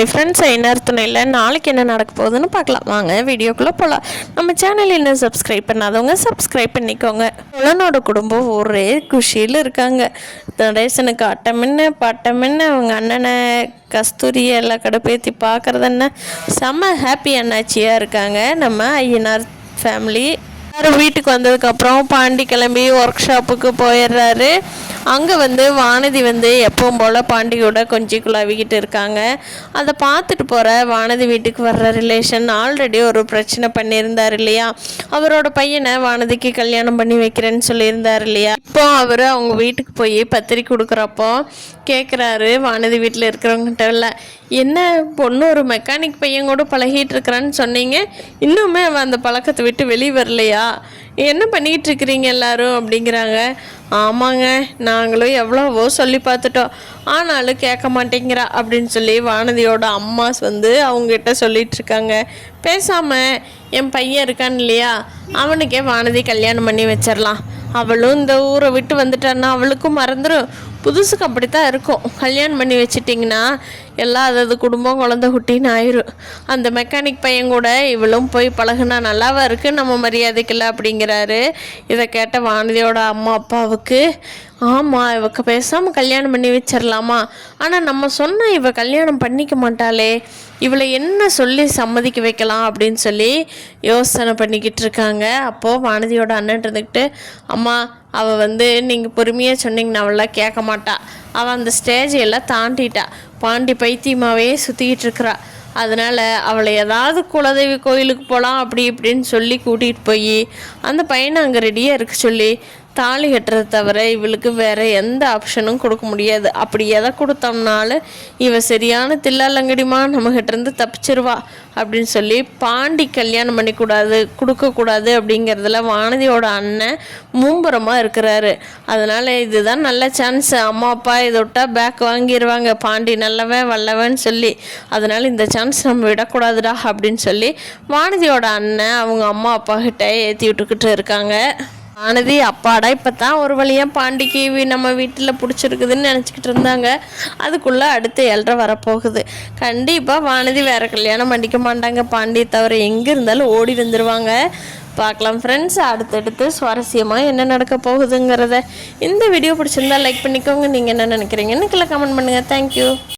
Hi friends, துணையில் நாளைக்கு என்ன நடக்க போகுதுன்னு பார்க்கலாம். வாங்க வீடியோக்குள்ளே போகலாம். நம்ம சேனல் இன்னும் சப்ஸ்கிரைப் பண்ணாதவங்க சப்ஸ்கிரைப் பண்ணிக்கோங்க. புலனோட குடும்பம் ஒரே குஷியில் இருக்காங்க. நடேசனுக்கு அட்டமின்னு பட்டமின்னு அவங்க அண்ணனை கஸ்தூரி எல்லாம் கடுப்பேற்றி பார்க்குறது என்ன செம்ம ஹாப்பி அண்ணாச்சியாக இருக்காங்க நம்ம ஐயனார் ஃபேமிலி. வீட்டுக்கு வந்ததுக்கப்புறம் பாண்டி கிளம்பி ஒர்க் ஷாப்புக்கு போயிடுறாரு. அங்கே வானதி எப்பவும் போல் பாண்டியோட கொஞ்சி குழாவிக்கிட்டு இருக்காங்க. அதை பார்த்துட்டு போகிற வானதி வீட்டுக்கு வர்ற ரிலேஷன் ஆல்ரெடி ஒரு பிரச்சனை பண்ணியிருந்தார் இல்லையா. அவரோட பையனை வானதிக்கு கல்யாணம் பண்ணி வைக்கிறேன்னு சொல்லியிருந்தார் இல்லையா. இப்போ அவர் அவங்க வீட்டுக்கு போய் பத்திரிக்கை கொடுக்குறப்போ கேட்குறாரு வானதி வீட்டில் இருக்கிறவங்ககிட்ட, இல்லை என்ன பொண்ணு ஒரு மெக்கானிக் பையன் கூட பழகிட்டு இருக்கிறான்னு சொன்னீங்க, இன்னுமே அவன் அந்த பழக்கத்தை விட்டு வெளியே வரலையா, என்ன பண்ணிக்கிட்டு இருக்கிறீங்க எல்லாரும் அப்படிங்கிறாங்க. ஆமாங்க, நாங்களும் எவ்வளவோ சொல்லி பார்த்துட்டோம், ஆனாலும் கேட்க மாட்டேங்கிறா அப்படின்னு சொல்லி வானதியோட அம்மாஸ் அவங்ககிட்ட சொல்லிட்டு இருக்காங்க. பேசாமல் என் பையன் இருக்கான் இல்லையா, அவனுக்கே வானதி கல்யாணம் பண்ணி வச்சிடலாம். அவளும் இந்த ஊரை விட்டு வந்துட்டான்னா அவளுக்கும் மறந்துடும். புதுசுக்கு அப்படித்தான் இருக்கும். கல்யாணம் பண்ணி வச்சிட்டிங்கன்னா எல்லாம் அதாவது குடும்பம் குழந்தை குட்டின்னு ஆயிரும். அந்த மெக்கானிக் பையன் கூட இவளும் போய் பழகுனா நல்லாவா இருக்குது, நம்ம மரியாதைக்கில்ல அப்படிங்கிறாரு. இதை கேட்ட வானதியோட அம்மா அப்பாவுக்கு, ஆமாம் இவக்கு பேசாமல் கல்யாணம் பண்ணி வச்சிடலாமா, ஆனால் நம்ம சொன்னால் இவ கல்யாணம் பண்ணிக்க மாட்டாளே, இவளை என்ன சொல்லி சம்மதிக்க வைக்கலாம் அப்படின்னு சொல்லி யோசனை பண்ணிக்கிட்டு இருக்காங்க. அப்போது வானதியோட அண்ணன் இருந்துக்கிட்டு, அம்மா அவள் நீங்கள் பொறுமையாக சொன்னீங்கன்னா அவளாம் கேட்க மாட்டா, அவள் அந்த ஸ்டேஜையெல்லாம் தாண்டிட்டா, பாண்டி பைத்தியமாகவே சுற்றிக்கிட்டு இருக்கிறா, அதனால் அவளை ஏதாவது குலதெய்வ கோயிலுக்கு போகலாம் அப்படி இப்படின்னு சொல்லி கூட்டிகிட்டு போய் அந்த பையனை அங்கே ரெடியாக இருக்க சொல்லி தாலி கட்டுறதை தவிர இவளுக்கு வேறு எந்த ஆப்ஷனும் கொடுக்க முடியாது. அப்படி எதை கொடுத்தோம்னாலும் இவ சரியான தில்லாலங்கடிமா நம்மகிட்டேருந்து தப்பிச்சிருவா அப்படின்னு சொல்லி பாண்டி கல்யாணம் பண்ணிக்கூடாது கொடுக்கக்கூடாது அப்படிங்கிறதுல வானதியோட அண்ணன் மும்புறமாக இருக்கிறாரு. அதனால் இதுதான் நல்ல சான்ஸ், அம்மா அப்பா இதை விட்டால் பேக் வாங்கிடுவாங்க, பாண்டி நல்லவன் வல்லவன்னு சொல்லி, அதனால் இந்த சான்ஸ் நம்ம விடக்கூடாதுடா அப்படின்னு சொல்லி வானதியோட அண்ணன் அவங்க அம்மா அப்பா கிட்ட ஏற்றி விட்டுக்கிட்டு இருக்காங்க. வானதி அப்பாடா இப்போ தான் ஒரு வழியாக பாண்டிக்கு நம்ம வீட்டில் பிடிச்சிருக்குதுன்னு நினச்சிக்கிட்டு இருந்தாங்க. அதுக்குள்ளே அடுத்து 7:30 வரப்போகுது. கண்டிப்பாக வானதி வேறு கல்யாணம் பண்ணிக்க மாட்டாங்க, பாண்டியை தவிர எங்கே இருந்தாலும் ஓடி வந்துடுவாங்க. பார்க்கலாம் ஃப்ரெண்ட்ஸ், அடுத்தடுத்து சுவாரஸ்யமாக என்ன நடக்க போகுதுங்கிறத. இந்த வீடியோ பிடிச்சிருந்தா லைக் பண்ணிக்கோங்க. நீங்கள் என்ன நினைக்கிறீங்கன்னு கீழே கமெண்ட் பண்ணுங்கள். தேங்க்யூ.